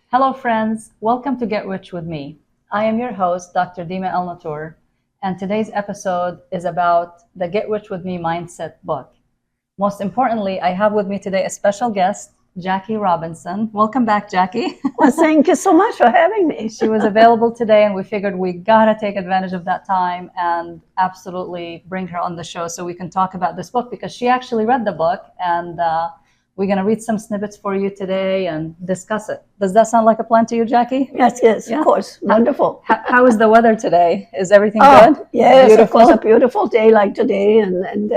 Hello, friends. Welcome to Get Rich with Me. I am your host, Dr. Deima Elnatour, and today's episode is about the Get Rich with Me mindset book. Most importantly, I have with me today a special guest, Jackie Robinson. Welcome back, Jackie. Well, thank you so much for having me. She was available today, and we figured we gotta take advantage of that time and absolutely bring her on the show so we can talk about this book because she actually read the book, and we're gonna read some snippets for you today and discuss it. Does that sound like a plan to you, Jackie? Yes, yeah? Of course. Wonderful. How is the weather today? Is everything good? Yes, beautiful. Of course, a beautiful day like today, and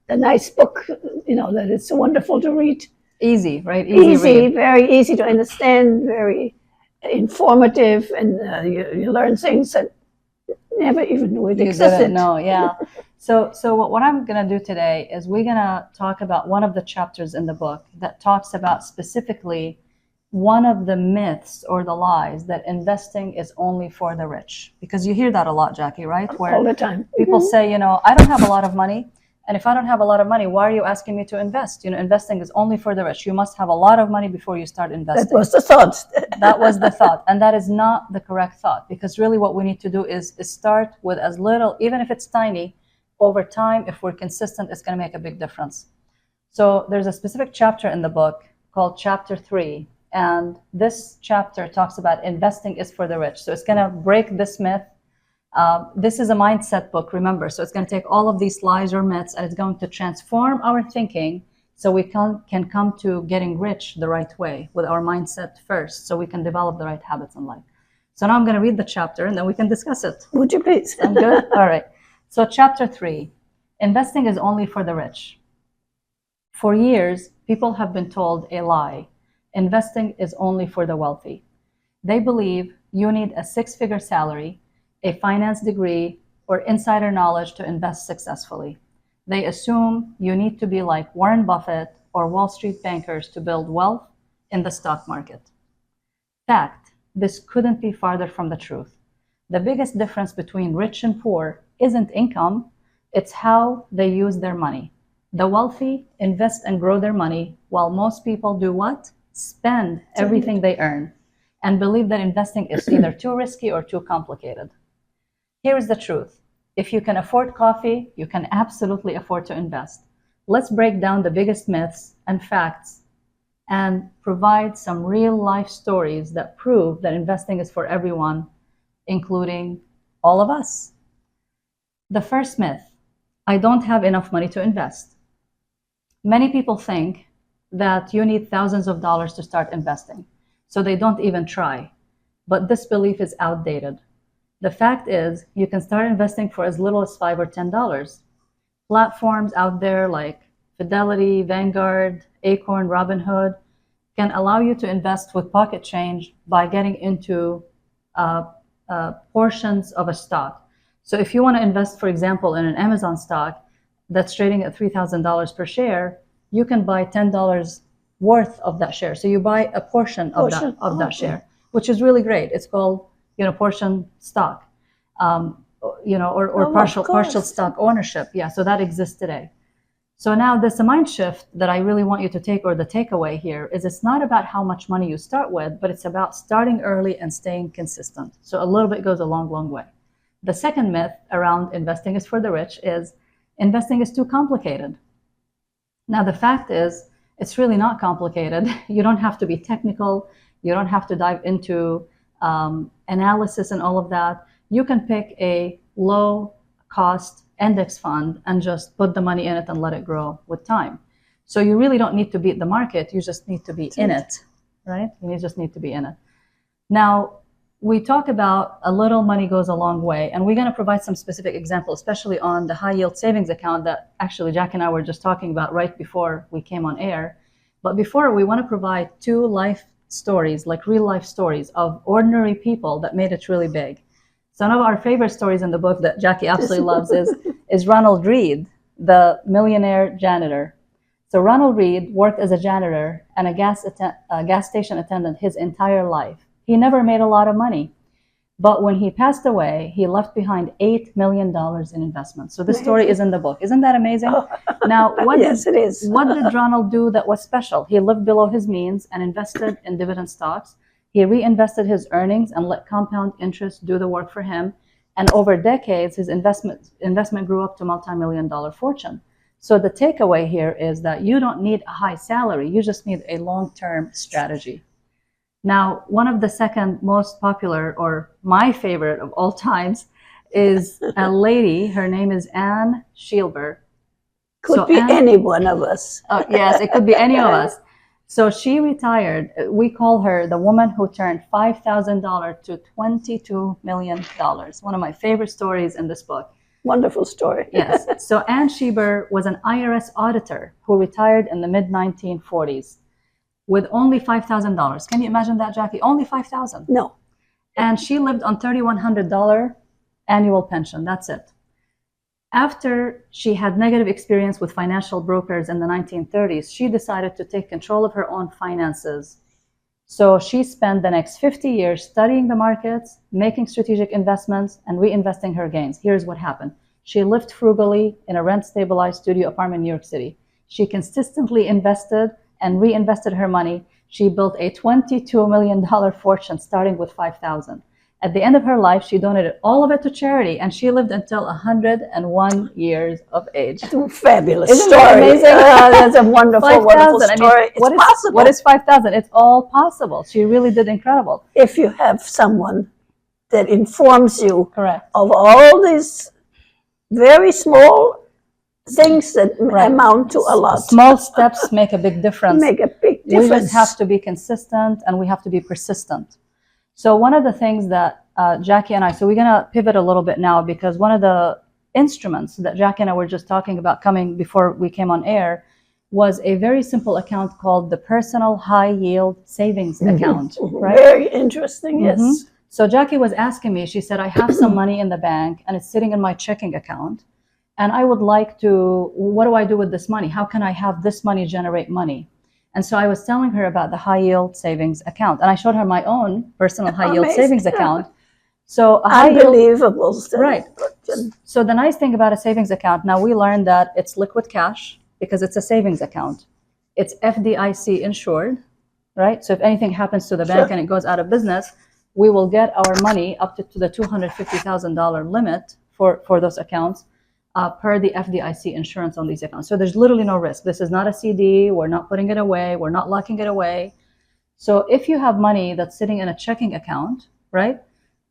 a nice book, that it's wonderful to read. Easy, right? Easy, very easy to understand, very informative, and you learn things that never even knew it existed. You didn't know, yeah. So what I'm going to do today is we're going to talk about one of the chapters in the book that talks about specifically one of the myths or the lies that investing is only for the rich. Because you hear that a lot, Jackie, right? Where all the time. People say, I don't have a lot of money. And if I don't have a lot of money, why are you asking me to invest? Investing is only for the rich. You must have a lot of money before you start investing. That was the thought. That was the thought. And that is not the correct thought, because really what we need to do is start with as little, even if it's tiny, over time, if we're consistent, it's going to make a big difference. So there's a specific chapter in the book called Chapter 3. And this chapter talks about investing is for the rich. So it's going to break this myth. This is a mindset book, remember. So it's going to take all of these lies or myths and it's going to transform our thinking so we can come to getting rich the right way with our mindset first, so we can develop the right habits in life. So now I'm going to read the chapter and then we can discuss it. Would you please? I'm good? All right. So Chapter 3, investing is only for the rich. For years, people have been told a lie. Investing is only for the wealthy. They believe you need a six-figure salary, a finance degree, or insider knowledge to invest successfully. They assume you need to be like Warren Buffett or Wall Street bankers to build wealth in the stock market. Fact, this couldn't be farther from the truth. The biggest difference between rich and poor isn't income, it's how they use their money. The wealthy invest and grow their money, while most people do what? Spend everything they earn and believe that investing is either too risky or too complicated. Here's the truth. If you can afford coffee, you can absolutely afford to invest. Let's break down the biggest myths and facts and provide some real life stories that prove that investing is for everyone, including all of us. The first myth, I don't have enough money to invest. Many people think that you need thousands of dollars to start investing, so they don't even try. But this belief is outdated. The fact is, you can start investing for as little as $5 or $10. Platforms out there like Fidelity, Vanguard, Acorn, Robinhood can allow you to invest with pocket change by getting into portions of a stock. So if you want to invest, for example, in an Amazon stock that's trading at $3,000 per share, you can buy $10 worth of that share. So you buy a portion of that share, which is really great. It's called portion stock, or partial stock ownership. Yeah, so that exists today. So now there's a mind shift that I really want you to take, or the takeaway here is it's not about how much money you start with, but it's about starting early and staying consistent. So a little bit goes a long, long way. The second myth around investing is for the rich is investing is too complicated. Now the fact is, it's really not complicated. You don't have to be technical. You don't have to dive into analysis and all of that. You can pick a low cost index fund and just put the money in it and let it grow with time. So you really don't need to beat the market. You just need to be in it, right? You just need to be in it. Now, we talk about a little money goes a long way, and we're going to provide some specific examples, especially on the high yield savings account that actually Jack and I were just talking about right before we came on air. But before, we want to provide two life stories, like real life stories of ordinary people that made it really big. So one of our favorite stories in the book that Jackie absolutely loves is Ronald Reed, the millionaire janitor. So Ronald Reed worked as a janitor and a gas station attendant his entire life. He never made a lot of money. But when he passed away, he left behind $8 million in investments. So this story is in the book. Isn't that amazing? Oh. Now, Yes, it is. What did Ronald do that was special? He lived below his means and invested in dividend stocks. He reinvested his earnings and let compound interest do the work for him. And over decades, his investment grew up to multi-million-dollar fortune. So the takeaway here is that you don't need a high salary. You just need a long-term strategy. Now, one of the second most popular, or my favorite of all times, is a lady. Her name is Anne Shielber. Could be any one of us. Yes, it could be any of us. So she retired. We call her the woman who turned $5,000 to $22 million. One of my favorite stories in this book. Wonderful story. Yes. So Anne Shielber was an IRS auditor who retired in the mid-1940s with only $5,000. Can you imagine that, Jackie? Only $5,000. No. And she lived on $3,100 annual pension. That's it. After she had negative experience with financial brokers in the 1930s, she decided to take control of her own finances. So she spent the next 50 years studying the markets, making strategic investments, and reinvesting her gains. Here's what happened. She lived frugally in a rent-stabilized studio apartment in New York City. She consistently invested and reinvested her money. She built a $22 million fortune starting with $5,000. At the end of her life, she donated all of it to charity, and she lived until 101 years of age. Fabulous Isn't story. that amazing? That's a wonderful, 5,000. wonderful story. I mean, It's possible. What is 5,000? It's all possible. She really did incredible. If you have someone that informs you Correct. of all these very small things that amount to a lot. Small steps make a big difference. Make a big difference. We just have to be consistent and we have to be persistent. So one of the things that Jackie and I, so we're going to pivot a little bit now, because one of the instruments that Jackie and I were just talking about coming before we came on air was a very simple account called the Personal High Yield Savings Account. Right? Very interesting, yes. So Jackie was asking me, she said, I have some money in the bank and it's sitting in my checking account. And I would like to, what do I do with this money? How can I have this money generate money? And so I was telling her about the high yield savings account. And I showed her my own personal high yield savings account. So a high unbelievable. Right. So the nice thing about a savings account, now we learned that it's liquid cash because it's a savings account. It's FDIC insured, right? So if anything happens to the bank and it goes out of business, we will get our money up to the $250,000 limit for those accounts. Per the FDIC insurance on these accounts. So there's literally no risk. This is not a CD. We're not putting it away. We're not locking it away. So if you have money that's sitting in a checking account, right,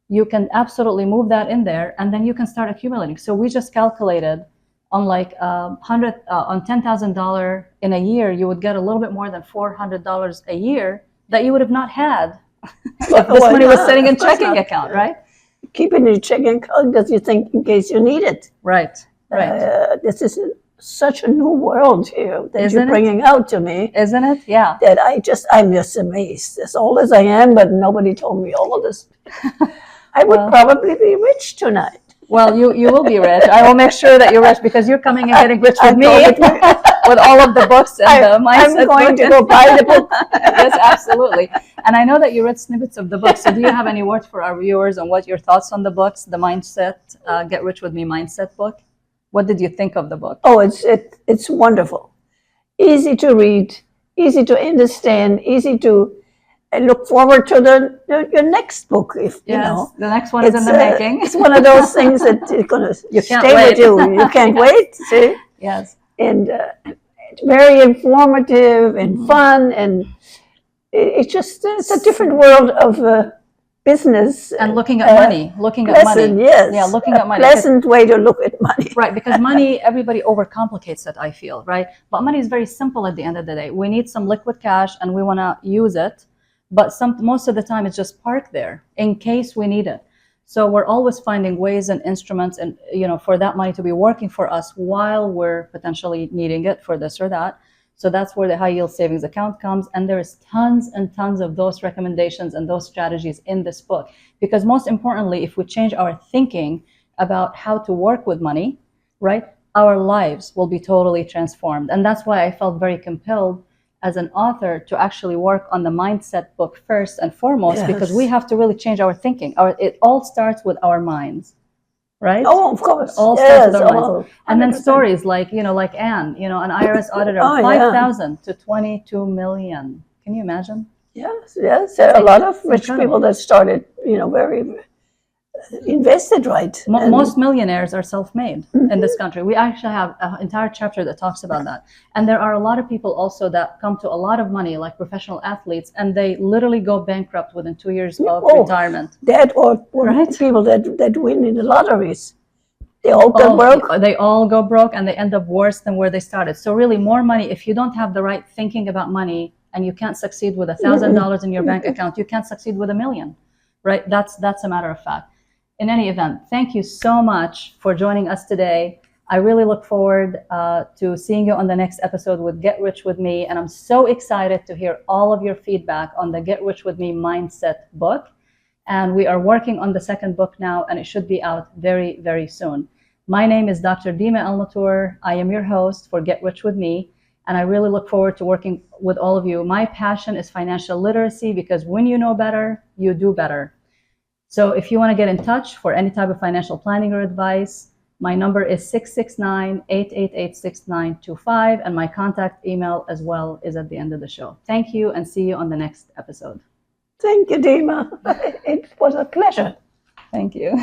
you can absolutely move that in there and then you can start accumulating. So we just calculated on like on $10,000 in a year, you would get a little bit more than $400 a year that you would have not had if this money was sitting in checking account, right? Keep it in your checking account because you think in case you need it. Right. Right. This is such a new world here that Isn't you're bringing out to me. Isn't it? Yeah. That I'm just amazed. As old as I am, but nobody told me all of this. I would probably be rich tonight. Well, you will be rich. I will make sure that you're rich because you're coming and getting rich with me with all of the books and the mindset. I'm going to go buy the book. Yes, absolutely. And I know that you read snippets of the book. So do you have any words for our viewers on what your thoughts on the books, the mindset, Get Rich With Me mindset book? What did you think of the book? Oh, it's wonderful. Easy to read, easy to understand, easy to look forward to your next book. If you know, the next one is in the making. It's one of those things that is going to stay wait. with you. You can't wait. See? Yes. And it's very informative and fun, and it's a different world of business and looking at money. Yes. Yeah, looking at money. Pleasant way to look at money. Right, because money, everybody overcomplicates it, I feel, right? But money is very simple at the end of the day. We need some liquid cash and we want to use it, but most of the time it's just parked there in case we need it. So we're always finding ways and instruments and for that money to be working for us while we're potentially needing it for this or that. So that's where the high yield savings account comes. And there's tons and tons of those recommendations and those strategies in this book. Because most importantly, if we change our thinking about how to work with money, right, our lives will be totally transformed. And that's why I felt very compelled as an author to actually work on the mindset book first and foremost, because we have to really change our thinking. It all starts with our minds. Right? Oh, of course. It all starts with our minds. And then stories like Anne, an IRS auditor, 5,000 to 22 million. Can you imagine? Yes, yes. There are a lot of rich incredible. people that started, very invested, right? Most millionaires are self-made in this country. We actually have an entire chapter that talks about that. And there are a lot of people also that come to a lot of money, like professional athletes, and they literally go bankrupt within 2 years of retirement. That or Right? people that win in the lotteries. They all go broke. They all go broke and they end up worse than where they started. So really, more money, if you don't have the right thinking about money and you can't succeed with $1,000 in your bank account, you can't succeed with $1 million, right? That's a matter of fact. In any event, thank you so much for joining us today. I really look forward to seeing you on the next episode with Get Rich With Me. And I'm so excited to hear all of your feedback on the Get Rich With Me Mindset book. And we are working on the second book now, and it should be out very, very soon. My name is Dr. Deima Elnatour. I am your host for Get Rich With Me, and I really look forward to working with all of you. My passion is financial literacy, because when you know better, you do better. So if you want to get in touch for any type of financial planning or advice, my number is 669-888-6925, and my contact email as well is at the end of the show. Thank you, and see you on the next episode. Thank you, Deima. It was a pleasure. Thank you.